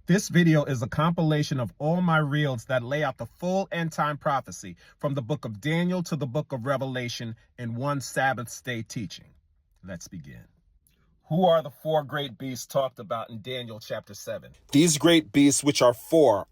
This video is a compilation of all my reels that lay out the full end-time prophecy from the book of Daniel to the book of Revelation in one Sabbath day teaching. Let's begin. Who are the four great beasts talked about in Daniel chapter 7? These great beasts, which are four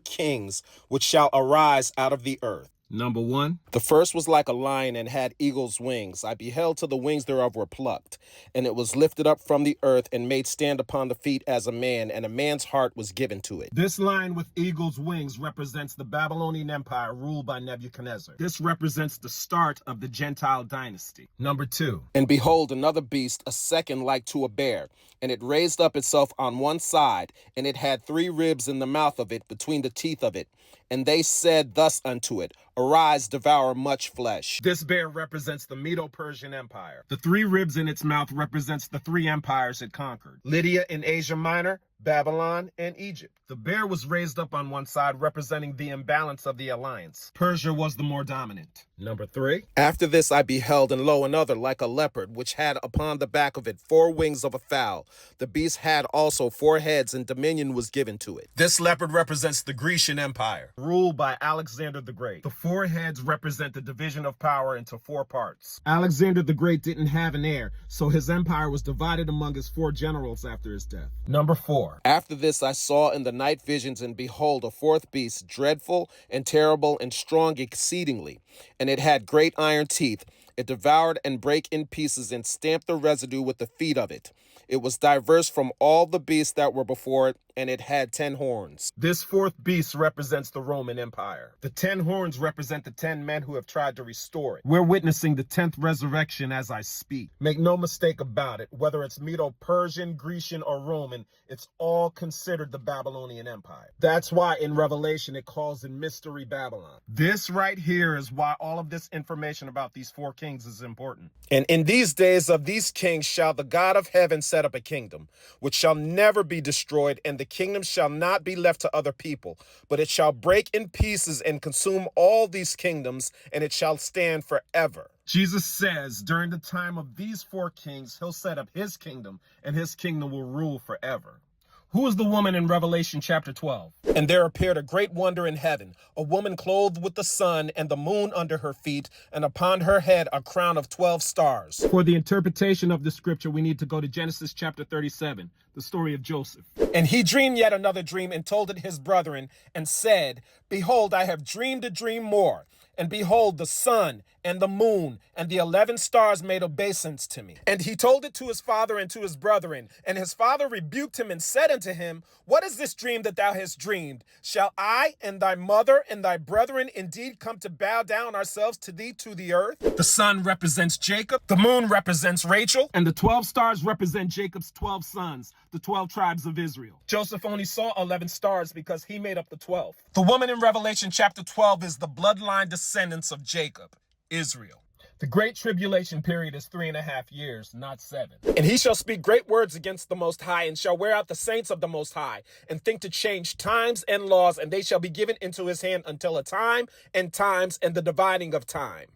kings, which shall arise out of the earth. Number 1. The first was like a lion and had eagle's wings. I beheld till the wings thereof were plucked, and it was lifted up from the earth and made stand upon the feet as a man, and a man's heart was given to it. This lion with eagle's wings represents the Babylonian Empire ruled by Nebuchadnezzar. This represents the start of the Gentile dynasty. Number 2. And behold, another beast, a second like to a bear, and it raised up itself on one side, and it had 3 ribs in the mouth of it, between the teeth of it. And they said thus unto it, Arise, devour much flesh. This bear represents the Medo-Persian Empire. The 3 ribs in its mouth represents the 3 empires it conquered: Lydia in Asia Minor, Babylon, and Egypt. The bear was raised up on one side, representing the imbalance of the alliance. Persia was the more dominant. Number 3. After this I beheld, and lo, another like a leopard, which had upon the back of it 4 wings of a fowl. The beast had also 4 heads, and dominion was given to it. This leopard represents the Grecian Empire, ruled by Alexander the Great. The 4 heads represent the division of power into 4 parts. Alexander the Great didn't have an heir, so his empire was divided among his 4 generals after his death. Number 4. After this I saw in the night visions, and behold, a 4th beast, dreadful and terrible and strong exceedingly. And it had great iron teeth. It devoured and brake in pieces, and stamped the residue with the feet of it. It was diverse from all the beasts that were before it, and it had 10 horns. This 4th beast represents the Roman Empire. The 10 horns represent the 10 men who have tried to restore it. We're witnessing the 10th resurrection as I speak. Make no mistake about it, whether it's Medo-Persian, Grecian, or Roman, it's all considered the Babylonian Empire. That's why in Revelation it calls it Mystery Babylon. This right here is why all of this information about these 4 kings is important. And in these days of these kings shall the God of heaven set up a kingdom, which shall never be destroyed, and the kingdom shall not be left to other people, but it shall break in pieces and consume all these kingdoms, and it shall stand forever. Jesus says during the time of these 4 kings, he'll set up his kingdom, and his kingdom will rule forever. Who is the woman in Revelation chapter 12? And there appeared a great wonder in heaven, a woman clothed with the sun and the moon under her feet, and upon her head a crown of 12 stars. For the interpretation of the scripture, we need to go to Genesis chapter 37, the story of Joseph. And he dreamed yet another dream, and told it his brethren, and said, Behold, I have dreamed a dream more. And behold, the sun and the moon and the 11 stars made obeisance to me. And he told it to his father and to his brethren. And his father rebuked him and said unto him, What is this dream that thou hast dreamed? Shall I and thy mother and thy brethren indeed come to bow down ourselves to thee to the earth? The sun represents Jacob, The moon represents Rachel, and the 12 stars represent Jacob's 12 sons, the 12 tribes of Israel. Joseph only saw 11 stars because he made up the 12. The woman in Revelation chapter 12 is the bloodline descendants of Jacob, Israel. The Great Tribulation period is 3.5 years, not 7. And he shall speak great words against the Most High, and shall wear out the saints of the Most High, and think to change times and laws, and they shall be given into his hand until a time and times and the dividing of time.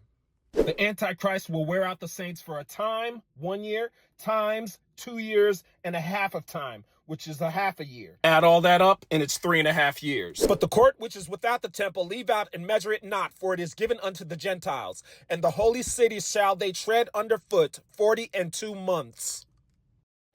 The Antichrist will wear out the saints for a time, 1 year, times, 2 years, and a half of time, which is a half a year. Add all that up, and it's 3.5 years. But the court which is without the temple, leave out and measure it not, for it is given unto the Gentiles. And the holy city shall they tread under foot 42 months.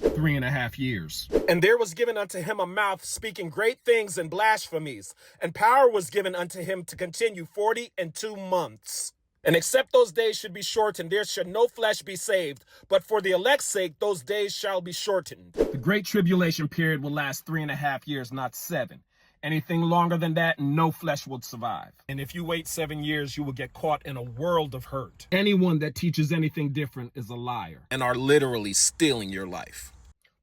3.5 years. And there was given unto him a mouth speaking great things and blasphemies, and power was given unto him to continue 42 months. And except those days should be shortened, there should no flesh be saved. But for the elect's sake, those days shall be shortened. The Great Tribulation period will last 3.5 years, not 7. Anything longer than that, no flesh will survive. And if you wait 7 years, you will get caught in a world of hurt. Anyone that teaches anything different is a liar. And are literally stealing your life.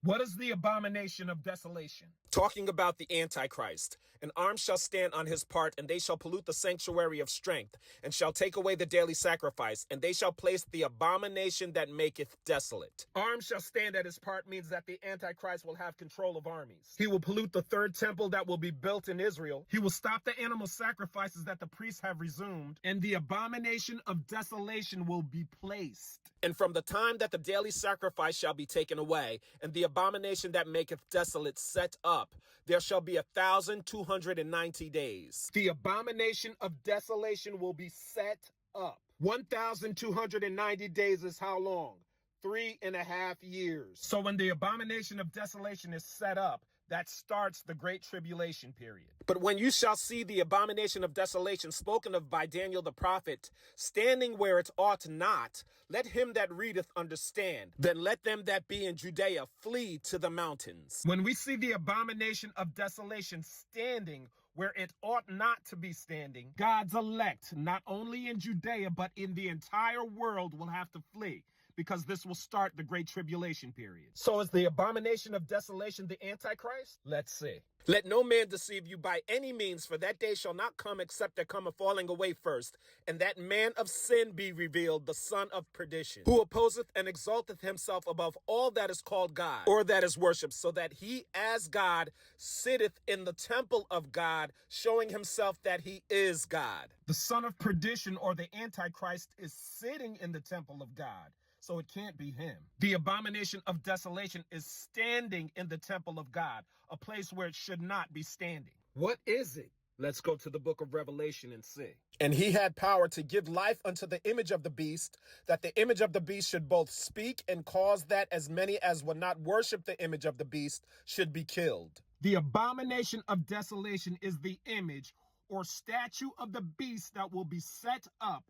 What is the abomination of desolation? Talking about the Antichrist. An arm shall stand on his part, and they shall pollute the sanctuary of strength, and shall take away the daily sacrifice, and they shall place the abomination that maketh desolate. Arm shall stand at his part means that the Antichrist will have control of armies. He will pollute the 3rd temple that will be built in Israel. He will stop the animal sacrifices that the priests have resumed, and the abomination of desolation will be placed. And from the time that the daily sacrifice shall be taken away, and the abomination that maketh desolate set up, up, there shall be 1,290 days. The abomination of desolation will be set up. 1,290 days is how long? 3.5 years. So when the abomination of desolation is set up, that starts the Great Tribulation period. But when you shall see the abomination of desolation spoken of by Daniel the prophet, standing where it ought not, let him that readeth understand. Then let them that be in Judea flee to the mountains. When we see the abomination of desolation standing where it ought not to be standing, God's elect, not only in Judea, but in the entire world, will have to flee, because this will start the Great Tribulation period. So is the abomination of desolation the Antichrist? Let's see. Let no man deceive you by any means, for that day shall not come except there come a falling away first, and that man of sin be revealed, the son of perdition, who opposeth and exalteth himself above all that is called God, or that is worshipped, so that he as God sitteth in the temple of God, showing himself that he is God. The son of perdition, or the Antichrist, is sitting in the temple of God, so it can't be him. The abomination of desolation is standing in the temple of God, a place where it should not be standing. What is it? Let's go to the book of Revelation and see. And he had power to give life unto the image of the beast, that the image of the beast should both speak and cause that as many as would not worship the image of the beast should be killed. The abomination of desolation is the image or statue of the beast that will be set up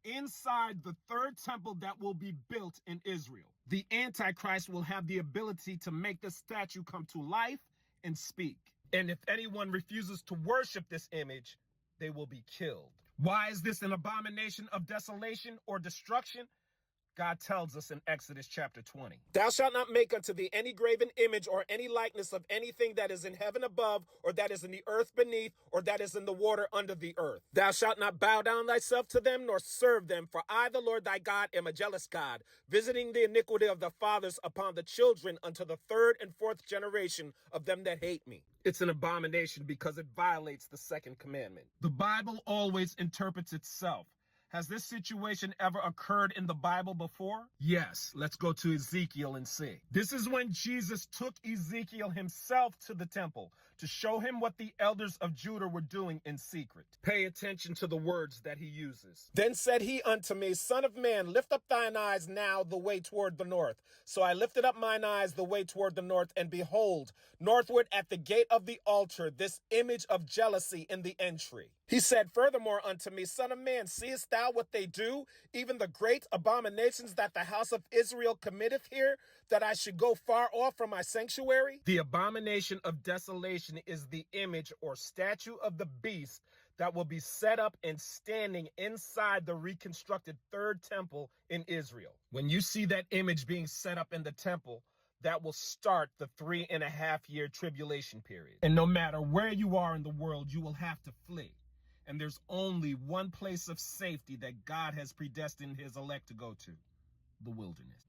inside the third temple that will be built in Israel. The Antichrist will have the ability to make the statue come to life and speak. And if anyone refuses to worship this image, they will be killed. Why is this an abomination of desolation or destruction? God tells us in Exodus chapter 20. Thou shalt not make unto thee any graven image or any likeness of anything that is in heaven above, or that is in the earth beneath, or that is in the water under the earth. Thou shalt not bow down thyself to them, nor serve them, for I, the Lord thy God, am a jealous God, visiting the iniquity of the fathers upon the children unto the third and fourth generation of them that hate me. It's an abomination because it violates the second commandment. The Bible always interprets itself. Has this situation ever occurred in the Bible before? Yes, let's go to Ezekiel and see. This is when Jesus took Ezekiel himself to the temple to show him what the elders of Judah were doing in secret. Pay attention to the words that he uses. Then said he unto me, Son of man, lift up thine eyes now the way toward the north. So I lifted up mine eyes the way toward the north, and behold, northward at the gate of the altar, this image of jealousy in the entry. He said furthermore unto me, Son of man, seest thou what they do, even the great abominations that the house of Israel committeth here, that I should go far off from my sanctuary? The abomination of desolation is the image or statue of the beast that will be set up and standing inside the reconstructed third temple in Israel. When you see that image being set up in the temple, that will start the 3.5 year tribulation period. And no matter where you are in the world, you will have to flee. And there's only one place of safety that God has predestined his elect to go to: the wilderness.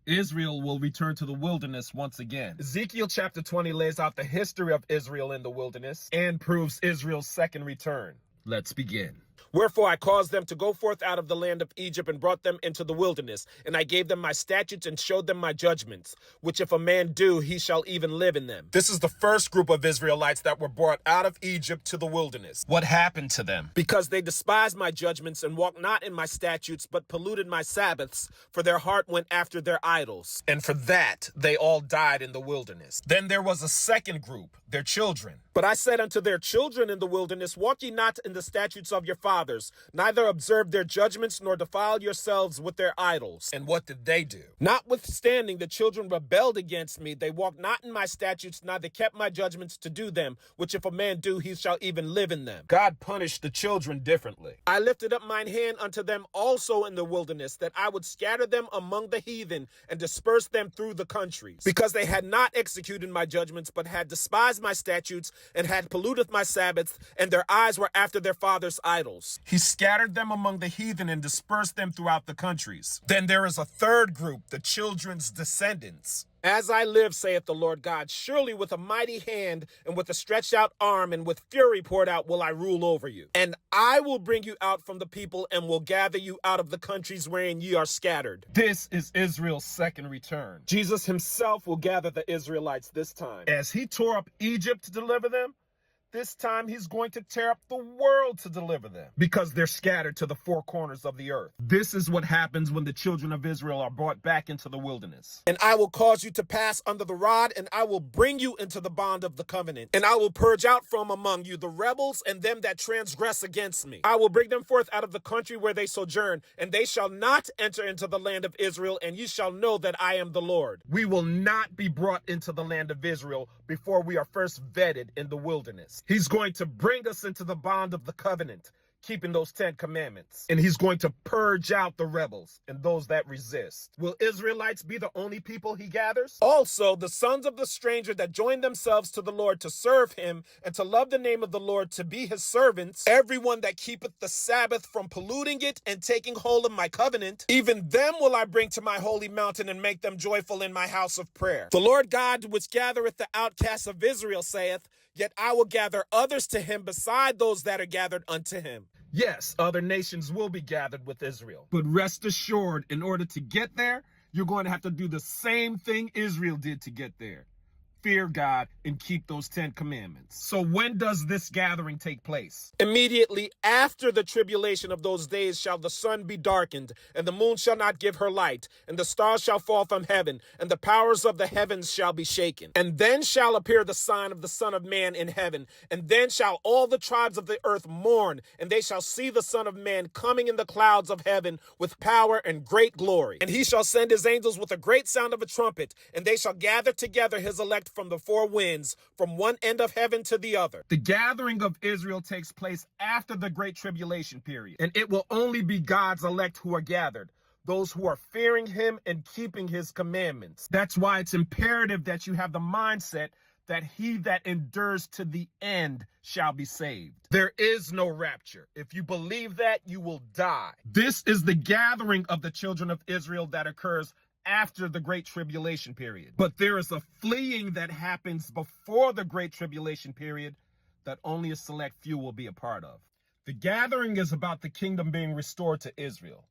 Israel will return to the wilderness once again. Ezekiel chapter 20 lays out the history of Israel in the wilderness and proves Israel's second return. Let's begin. Wherefore I caused them to go forth out of the land of Egypt and brought them into the wilderness. And I gave them my statutes and showed them my judgments, which if a man do, he shall even live in them. This is the first group of Israelites that were brought out of Egypt to the wilderness. What happened to them? Because they despised my judgments and walked not in my statutes, but polluted my Sabbaths, for their heart went after their idols. And for that they all died in the wilderness. Then there was a second group, their children. But I said unto their children in the wilderness, walk ye not in the statutes of your fathers, neither observe their judgments, nor defile yourselves with their idols. And what did they do? Notwithstanding, the children rebelled against me. They walked not in my statutes, neither kept my judgments to do them, which if a man do, he shall even live in them. God punished the children differently. I lifted up mine hand unto them also in the wilderness, that I would scatter them among the heathen and disperse them through the countries, because they had not executed my judgments, but had despised my statutes, and had polluted my Sabbaths, and their eyes were after their fathers' idols. He scattered them among the heathen and dispersed them throughout the countries. Then there is a third group, the children's descendants. As I live, saith the Lord God, surely with a mighty hand and with a stretched out arm and with fury poured out will I rule over you. And I will bring you out from the people and will gather you out of the countries wherein ye are scattered. This is Israel's second return. Jesus himself will gather the Israelites this time. As he tore up Egypt to deliver them, this time he's going to tear up the world to deliver them because they're scattered to the four corners of the earth. This is what happens when the children of Israel are brought back into the wilderness. And I will cause you to pass under the rod, and I will bring you into the bond of the covenant. And I will purge out from among you the rebels and them that transgress against me. I will bring them forth out of the country where they sojourn, and they shall not enter into the land of Israel, and ye shall know that I am the Lord. We will not be brought into the land of Israel before we are first vetted in the wilderness. He's going to bring us into the bond of the covenant, keeping those 10 commandments. And he's going to purge out the rebels and those that resist. Will Israelites be the only people he gathers? Also, the sons of the stranger that join themselves to the Lord to serve him and to love the name of the Lord, to be his servants, everyone that keepeth the Sabbath from polluting it and taking hold of my covenant, even them will I bring to my holy mountain and make them joyful in my house of prayer. The Lord God, which gathereth the outcasts of Israel, saith, yet I will gather others to him beside those that are gathered unto him. Yes, other nations will be gathered with Israel. But rest assured, in order to get there, you're going to have to do the same thing Israel did to get there. Fear God and keep those 10 commandments. So when does this gathering take place? Immediately after the tribulation of those days shall the sun be darkened, and the moon shall not give her light, and the stars shall fall from heaven, and the powers of the heavens shall be shaken. And then shall appear the sign of the Son of Man in heaven, and then shall all the tribes of the earth mourn, and they shall see the Son of Man coming in the clouds of heaven with power and great glory. And he shall send his angels with a great sound of a trumpet, and they shall gather together his elect from the four winds, from one end of heaven to the other. The gathering of Israel takes place after the Great Tribulation period, and it will only be God's elect who are gathered, those who are fearing him and keeping his commandments. That's why it's imperative that you have the mindset that he that endures to the end shall be saved. There is no rapture. If you believe that, you will die. This is the gathering of the children of Israel that occurs after the Great Tribulation period. But there is a fleeing that happens before the Great Tribulation period that only a select few will be a part of. The gathering is about the kingdom being restored to Israel.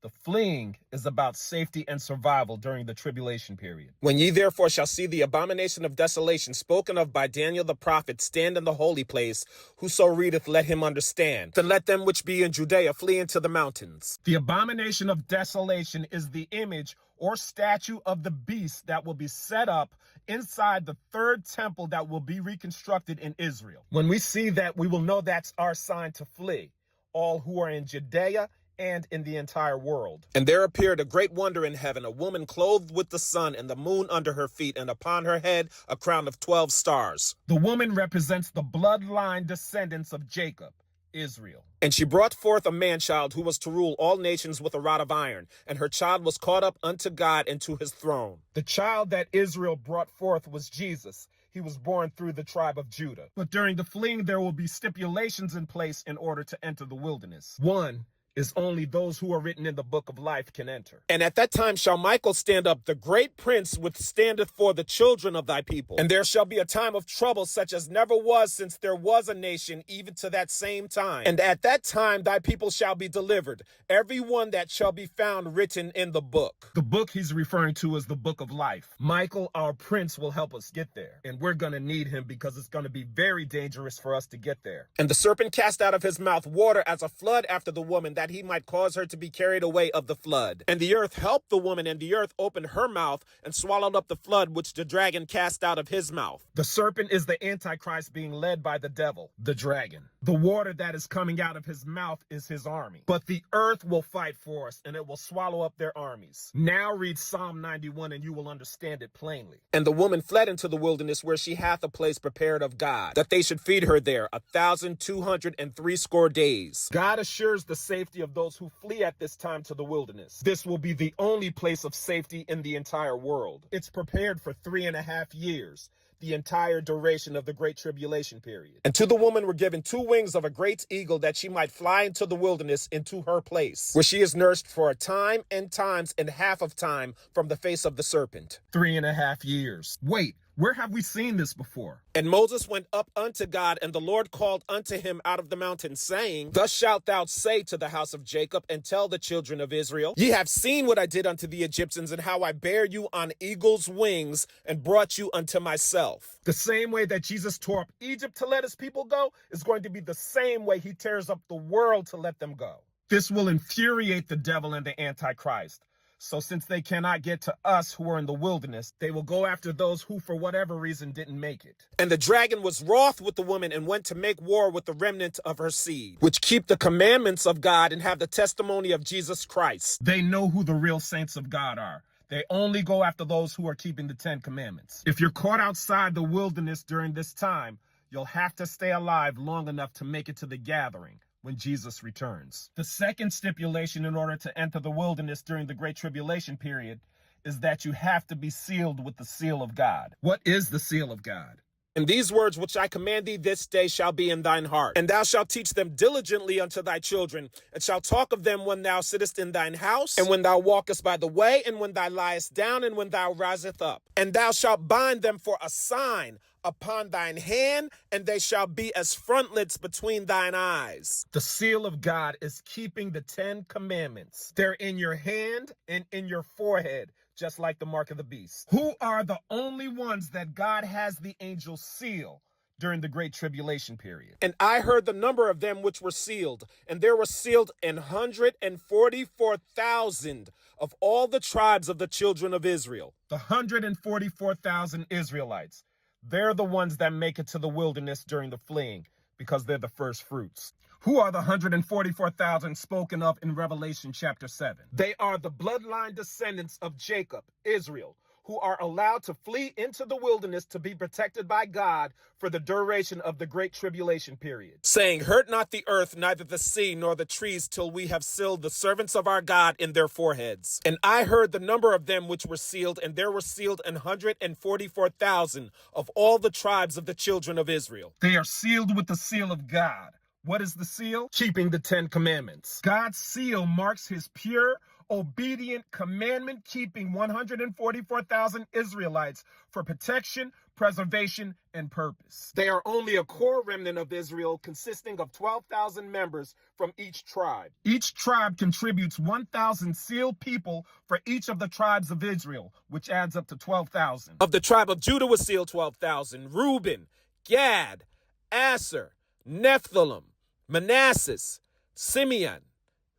The fleeing is about safety and survival during the tribulation period. When ye therefore shall see the abomination of desolation spoken of by Daniel the prophet stand in the holy place, whoso readeth, let him understand. Then let them which be in Judea flee into the mountains. The abomination of desolation is the image or statue of the beast that will be set up inside the third temple that will be reconstructed in Israel. When we see that, we will know that's our sign to flee, all who are in Judea and in the entire world. And there appeared a great wonder in heaven, a woman clothed with the sun and the moon under her feet, and upon her head a crown of 12 stars. The woman represents the bloodline descendants of Jacob, Israel. And she brought forth a man-child who was to rule all nations with a rod of iron, and her child was caught up unto God and to his throne. The child that Israel brought forth was Jesus. He was born through the tribe of Judah. But during the fleeing, there will be stipulations in place in order to enter the wilderness. One is only those who are written in the book of life can enter. And at that time shall Michael stand up, the great prince which standeth for the children of thy people. And there shall be a time of trouble such as never was since there was a nation, even to that same time. And at that time thy people shall be delivered, every one that shall be found written in the book. The book he's referring to is the book of life. Michael, our prince, will help us get there. And we're going to need him because it's going to be very dangerous for us to get there. And the serpent cast out of his mouth water as a flood after the woman, that he might cause her to be carried away of the flood. And the earth helped the woman, and the earth opened her mouth and swallowed up the flood which the dragon cast out of his mouth. The serpent is the Antichrist being led by the devil, the dragon. The water that is coming out of his mouth is his army. But the earth will fight for us, and it will swallow up their armies. Now read Psalm 91, and you will understand it plainly. And the woman fled into the wilderness, where she hath a place prepared of God, that they should feed her there 1,260 days. God assures the safety of those who flee at this time to the wilderness. This will be the only place of safety in the entire world. It's prepared for 3.5 years. the entire duration of the Great Tribulation period. And to the woman were given 2 wings of a great eagle, that she might fly into the wilderness, into her place, where she is nursed for a time and times and half of time from the face of the serpent. 3.5 years. Wait, where have we seen this before? And Moses went up unto God, and the Lord called unto him out of the mountain, saying, Thus shalt thou say to the house of Jacob, and tell the children of Israel, Ye have seen what I did unto the Egyptians, and how I bare you on eagle's wings, and brought you unto myself. The same way that Jesus tore up Egypt to let his people go is going to be the same way he tears up the world to let them go. This will infuriate the devil and the Antichrist. So since they cannot get to us who are in the wilderness, they will go after those who for whatever reason didn't make it. And the dragon was wroth with the woman, and went to make war with the remnant of her seed, which keep the commandments of God and have the testimony of Jesus Christ. They know who the real saints of God are. They only go after those who are keeping the 10 commandments. If you're caught outside the wilderness during this time, you'll have to stay alive long enough to make it to the gathering when Jesus returns. The second stipulation in order to enter the wilderness during the Great Tribulation period is that you have to be sealed with the seal of God. What is the seal of God? And these words which I command thee this day shall be in thine heart. And thou shalt teach them diligently unto thy children, and shalt talk of them when thou sittest in thine house, and when thou walkest by the way, and when thou liest down, and when thou risest up. And thou shalt bind them for a sign upon thine hand, and they shall be as frontlets between thine eyes. The seal of God is keeping the 10 commandments. They're in your hand and in your forehead, just like the mark of the beast. Who are the only ones that God has the angels seal during the Great Tribulation period? And I heard the number of them which were sealed, and there were sealed 144,000 of all the tribes of the children of Israel. The 144,000 Israelites. They're the ones that make it to the wilderness during the fleeing because they're the first fruits. Who are the 144,000 spoken of in Revelation chapter 7? They are the bloodline descendants of Jacob, Israel, who are allowed to flee into the wilderness to be protected by God for the duration of the Great Tribulation period. Saying, Hurt not the earth, neither the sea, nor the trees, till we have sealed the servants of our God in their foreheads. And I heard the number of them which were sealed, and there were sealed 144,000 of all the tribes of the children of Israel. They are sealed with the seal of God. What is the seal? Keeping the 10 commandments. God's seal marks his pure, obedient, commandment-keeping 144,000 Israelites for protection, preservation, and purpose. They are only a core remnant of Israel consisting of 12,000 members from each tribe. Each tribe contributes 1,000 sealed people for each of the tribes of Israel, which adds up to 12,000. Of the tribe of Judah was sealed 12,000. Reuben, Gad, Asher, Nephthalim, Manasseh, Simeon,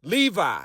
Levi,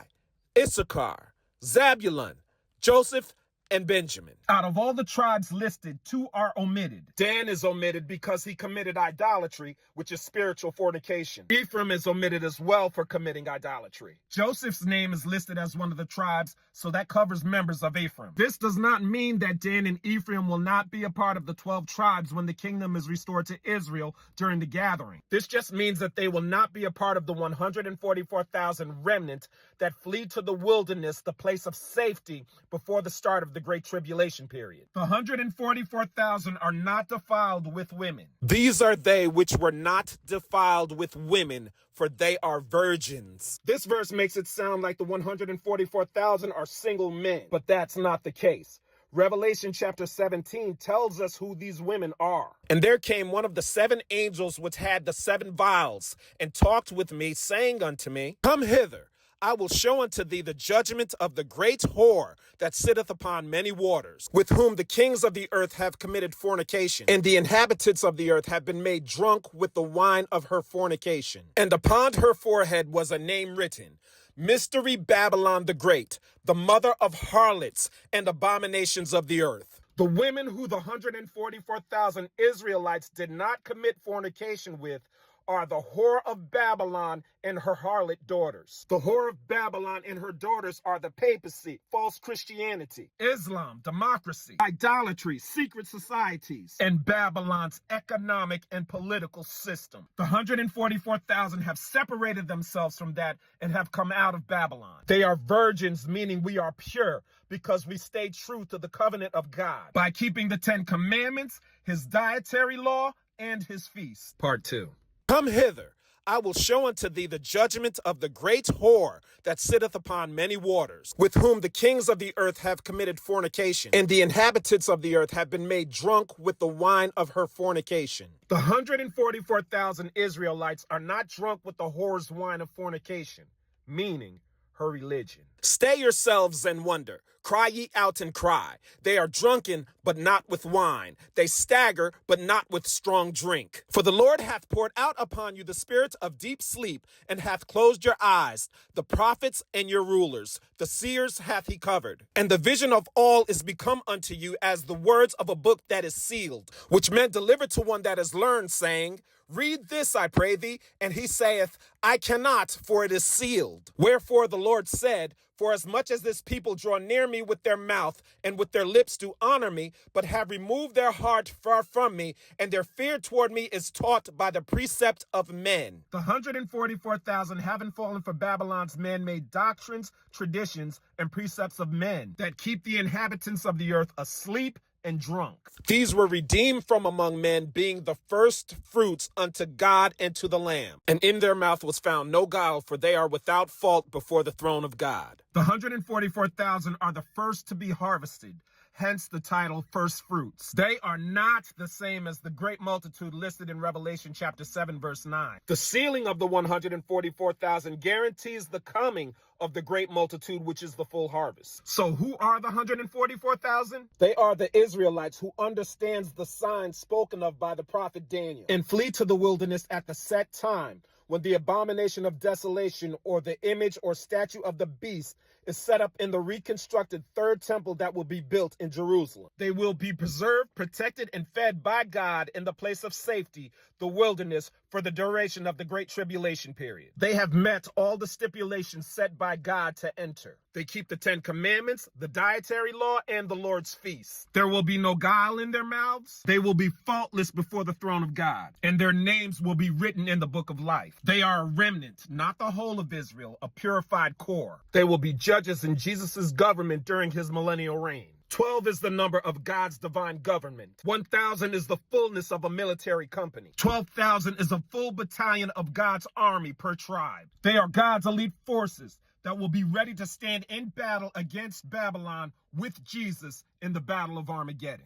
Issachar, Zabulon, Joseph, and Benjamin. Out of all the tribes listed, 2 are omitted. Dan is omitted because he committed idolatry, which is spiritual fornication. Ephraim is omitted as well for committing idolatry. Joseph's name is listed as one of the tribes, so that covers members of Ephraim. This does not mean that Dan and Ephraim will not be a part of the 12 tribes when the kingdom is restored to Israel during the gathering. This just means that they will not be a part of the 144,000 remnant that flee to the wilderness, the place of safety, before the start of the Great Tribulation period. The 144,000 are not defiled with women. These are they which were not defiled with women, for they are virgins. This verse makes it sound like the 144,000 are single men, but that's not the case. Revelation chapter 17 tells us who these women are. And there came one of the 7 angels which had the 7 vials, and talked with me, saying unto me, Come hither. I will show unto thee the judgment of the great whore that sitteth upon many waters, with whom the kings of the earth have committed fornication, and the inhabitants of the earth have been made drunk with the wine of her fornication. And upon her forehead was a name written, Mystery Babylon the Great, the mother of harlots and abominations of the earth. The women who the 144,000 Israelites did not commit fornication with are the whore of Babylon and her harlot daughters. The whore of Babylon and her daughters are the papacy, false Christianity, Islam, democracy, idolatry, secret societies, and Babylon's economic and political system. The 144,000 have separated themselves from that and have come out of Babylon. They are virgins, meaning we are pure because we stay true to the covenant of God by keeping the 10 Commandments, his dietary law, and his feast. Part 2. Come hither, I will show unto thee the judgment of the great whore that sitteth upon many waters, with whom the kings of the earth have committed fornication, and the inhabitants of the earth have been made drunk with the wine of her fornication. The 144,000 Israelites are not drunk with the whore's wine of fornication, meaning her religion. Stay yourselves and wonder. Cry ye out and cry. They are drunken, but not with wine. They stagger, but not with strong drink. For the Lord hath poured out upon you the spirit of deep sleep, and hath closed your eyes, the prophets and your rulers. The seers hath he covered. And the vision of all is become unto you as the words of a book that is sealed, which men deliver to one that is learned, saying, Read this, I pray thee. And he saith, I cannot, for it is sealed. Wherefore the Lord said, For as much as this people draw near me with their mouth, and with their lips do honor me, but have removed their heart far from me, and their fear toward me is taught by the precept of men. The 144,000 haven't fallen for Babylon's man-made doctrines, traditions, and precepts of men that keep the inhabitants of the earth asleep and drunk. These were redeemed from among men, being the first fruits unto God and to the Lamb. And in their mouth was found no guile, for they are without fault before the throne of God. The 144,000 are the first to be harvested, hence the title first fruits. They are not the same as the great multitude listed in Revelation chapter 7, verse 9. The sealing of the 144,000 guarantees the coming of the great multitude, which is the full harvest. So who are the 144,000? They are the Israelites who understands the signs spoken of by the prophet Daniel and flee to the wilderness at the set time, when the abomination of desolation or the image or statue of the beast is set up in the reconstructed third temple that will be built in Jerusalem. They will be preserved, protected, and fed by God in the place of safety, the wilderness, for the duration of the Great Tribulation period. They have met all the stipulations set by God to enter. They keep the 10 Commandments, the dietary law, and the Lord's feast. There will be no guile in their mouths. They will be faultless before the throne of God, and their names will be written in the book of life. They are a remnant, not the whole of Israel, a purified core. They will be judges in Jesus' government during his millennial reign. 12 is the number of God's divine government. 1,000 is the fullness of a military company. 12,000 is a full battalion of God's army per tribe. They are God's elite forces that will be ready to stand in battle against Babylon with Jesus in the Battle of Armageddon.